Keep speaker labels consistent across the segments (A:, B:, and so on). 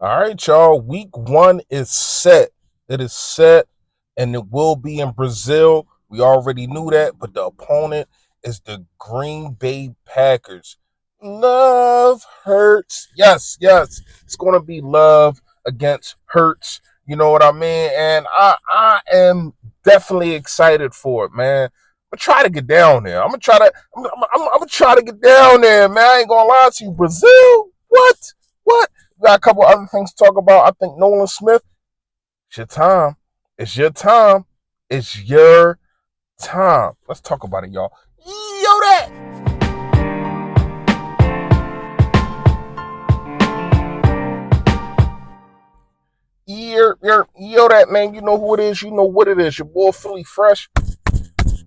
A: All right, y'all. Week one is set. It is set, and it will be in Brazil. We already knew that, but the opponent is the Green Bay Packers. Love hurts. Yes, yes. It's going to be love against hurts. You know what I mean? And I am definitely excited for it, man. I'm gonna try to get down there. I'm gonna try to get down there, man. I ain't gonna lie to you. Brazil? What? What? We got a couple other things to talk about. I think Nolan Smith, it's your time. It's your time. It's your time. Let's talk about it, y'all. Yo, that. Yo, that man. You know who it is. You know what it is. Your boy Philly Fresh,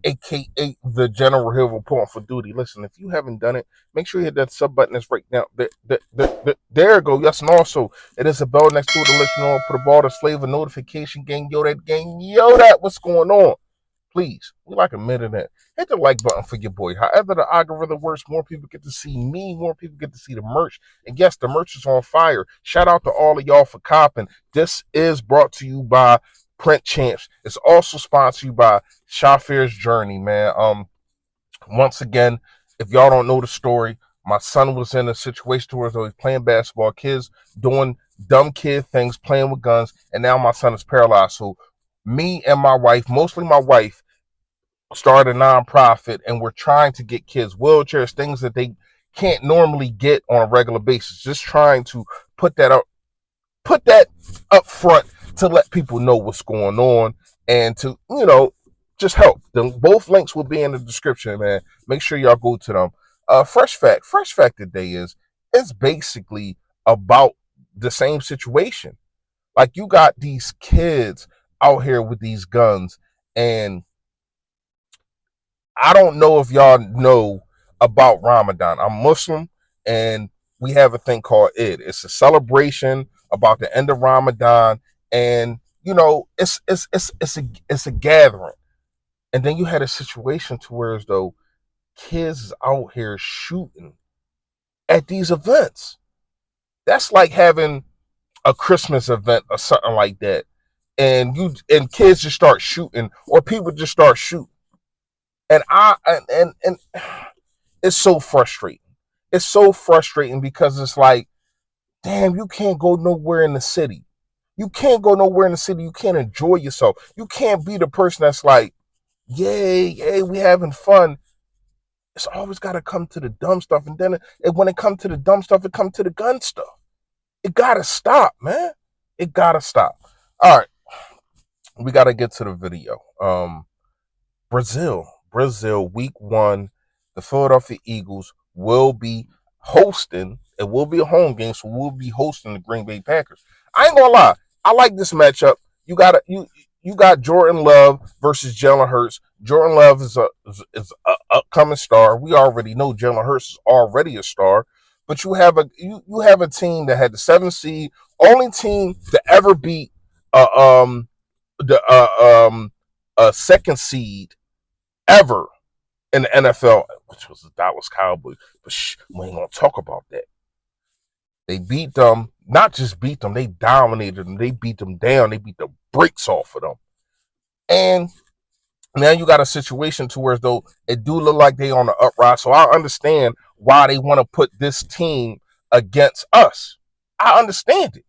A: aka the General Hill Report for Duty. Listen, if you haven't done it, make sure you hit that sub button that's right now. There you go. Yes, and also it is a bell next to it to let you know put a ball to flavor notification gang. Yo, that gang. Yo, that. What's going on? Please, we like a minute that. Hit the like button for your boy. However, the algorithm works, more people get to see me, more people get to see the merch. And yes, the merch is on fire. Shout out to all of y'all for copping. This is brought to you by Print Champs. It's also sponsored by Shafirs Journey, man. Once again, if y'all don't know the story, my son was in a situation where he was playing basketball, kids doing dumb kid things, playing with guns, and now my son is paralyzed. So me and my wife, mostly my wife, started a nonprofit, and we're trying to get kids wheelchairs, things that they can't normally get on a regular basis. Just trying to put that up, put that up front to let people know what's going on and to just help. Both links will be in the description, man. Make sure y'all go to them. Fresh fact today is it's basically about the same situation. Like you got these kids out here with these guns, and I don't know if y'all know about Ramadan. I'm Muslim, and we have a thing called Eid. It's a celebration about the end of Ramadan, and it's a gathering. And then you had a situation to where as though kids is out here shooting at these events. That's like having a Christmas event or something like that, and kids just start shooting, or people just start shooting, and it's so frustrating. It's so frustrating because it's like, damn, you can't go nowhere in the city. You can't go nowhere in the city. You can't enjoy yourself. You can't be the person that's like, yay, yay, we having fun. It's always got to come to the dumb stuff. And then when it comes to the dumb stuff, it comes to the gun stuff. It got to stop, man. It got to stop. All right. We got to get to the video. Brazil, week one, the Philadelphia Eagles will be hosting. It will be a home game, so we'll be hosting the Green Bay Packers. I ain't gonna lie, I like this matchup. You got Jordan Love versus Jalen Hurts. Jordan Love is a upcoming star. We already know Jalen Hurts is already a star, but you have a team that had the 7th seed, only team to ever beat the a second seed ever in the NFL, which was the Dallas Cowboys. But we ain't gonna talk about that. They beat them, not just beat them, they dominated them. They beat them down. They beat the brakes off of them. And now you got a situation to where though it do look like they on the uprise. So I understand why they want to put this team against us. I understand it.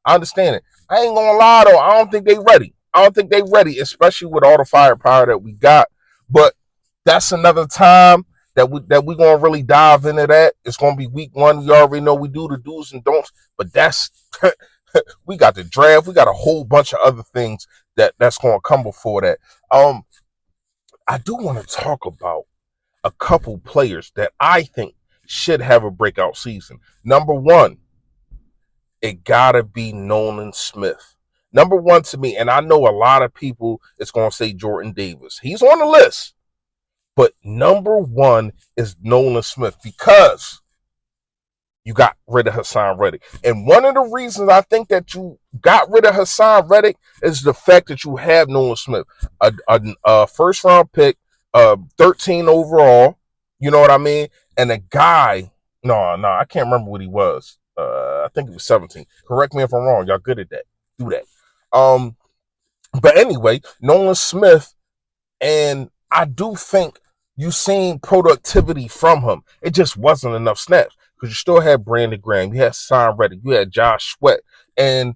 A: I understand it. I ain't gonna lie though. I don't think they ready. I don't think they ready, especially with all the firepower that we got. But that's another time that we gonna really dive into that. It's gonna be week one. We already know we do the do's and don'ts, but that's we got the draft. We got a whole bunch of other things that's gonna come before that. I do want to talk about a couple players that I think should have a breakout season. Number one, it gotta be Nolan Smith. Number one to me, and I know a lot of people is gonna say Jordan Davis. He's on the list. But number one is Nolan Smith because you got rid of Hassan Reddick. And one of the reasons I think that you got rid of Hassan Reddick is the fact that you have Nolan Smith, a first round pick, 13 overall, you know what I mean? And a guy, no, I can't remember what he was. I think it was 17. Correct me if I'm wrong. Y'all good at that. Do that. Um, but anyway, Nolan Smith, and I do think you seen productivity from him. It just wasn't enough snaps because you still had Brandon Graham, you had Son Reddick, you had Josh Sweat, and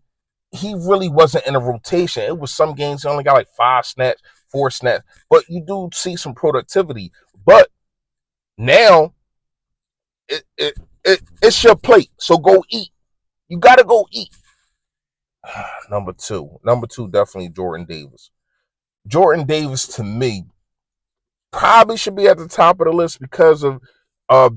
A: he really wasn't in a rotation. It was some games he only got like 5 snaps, 4 snaps, but you do see some productivity. But now it's your plate, so go eat. You got to go eat. Number two, definitely Jordan Davis. Jordan Davis to me probably should be at the top of the list because of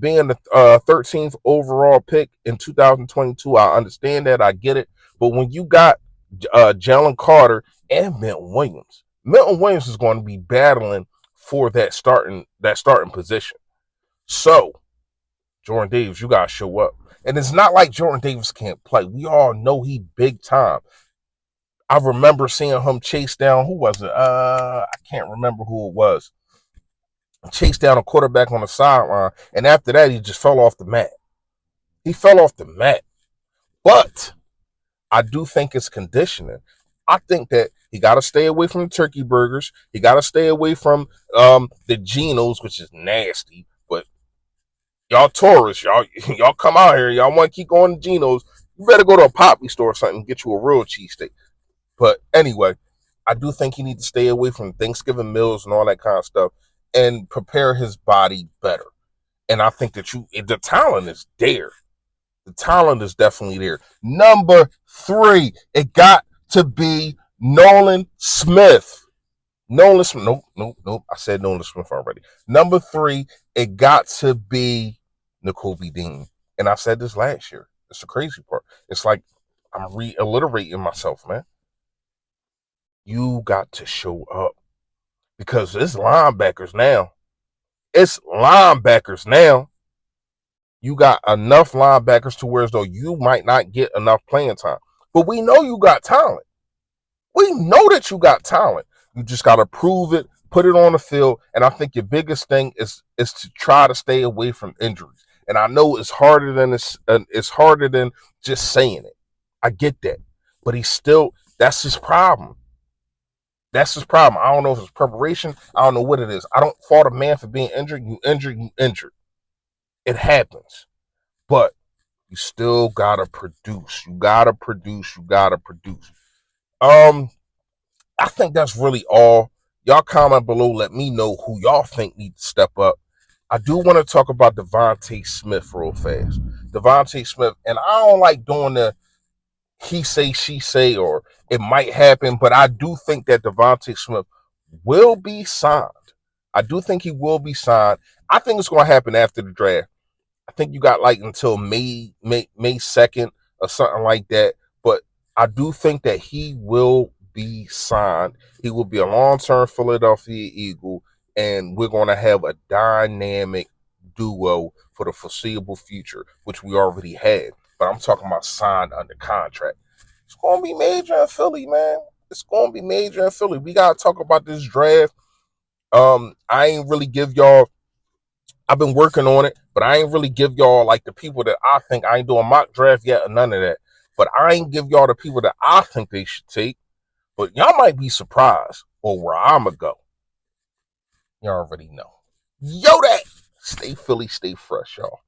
A: being the 13th overall pick in 2022. I understand that. I get it. But when you got Jalen Carter and Milton Williams is going to be battling for that starting position. So, Jordan Davis, you got to show up. And it's not like Jordan Davis can't play. We all know he big time. I remember seeing him chase down, who was it? I can't remember who it was. Chased down a quarterback on the sideline, and after that, he just fell off the mat. He fell off the mat. But I do think it's conditioning. I think that he got to stay away from the turkey burgers. He got to stay away from the Genos, which is nasty. But y'all tourists, y'all come out here, y'all want to keep going to Genos. You better go to a Poppy store or something and get you a real cheesesteak. But anyway, I do think he needs to stay away from Thanksgiving meals and all that kind of stuff and prepare his body better. And I think that the talent is there. The talent is definitely there. Number 3, it got to be Nolan Smith. Nolan Smith. Nope. I said Nolan Smith already. Number 3, it got to be Nakobe Dean. And I said this last year. It's the crazy part. It's like I'm reiterating myself, man. You got to show up because it's linebackers now. It's linebackers now. You got enough linebackers to where as though you might not get enough playing time. But we know you got talent. We know that you got talent. You just got to prove it, put it on the field. And I think your biggest thing is to try to stay away from injuries. And I know it's harder than just saying it. I get that. But that's his problem. That's his problem. I don't know if it's preparation. I don't know what it is. I don't fault a man for being injured. You injured. It happens. But you still gotta produce. You gotta produce. I think that's really all. Y'all comment below. Let me know who y'all think needs to step up. I do want to talk about Devontae Smith real fast. Devontae Smith, and I don't like doing the he say, she say, or it might happen, but I do think that Devontae Smith will be signed. I do think he will be signed. I think it's going to happen after the draft. I think you got like until May 2nd or something like that. But I do think that he will be signed. He will be a long-term Philadelphia Eagle, and we're going to have a dynamic duo for the foreseeable future, which we already had. But I'm talking about signed under contract. It's going to be major in Philly, man. It's going to be major in Philly. We got to talk about this draft. I ain't really give y'all. I've been working on it, but I ain't really give y'all like the people that I think. I ain't doing mock draft yet or none of that. But I ain't give y'all the people that I think they should take. But y'all might be surprised or where I'ma go. Y'all already know. Yo, that. Stay Philly, stay fresh, y'all.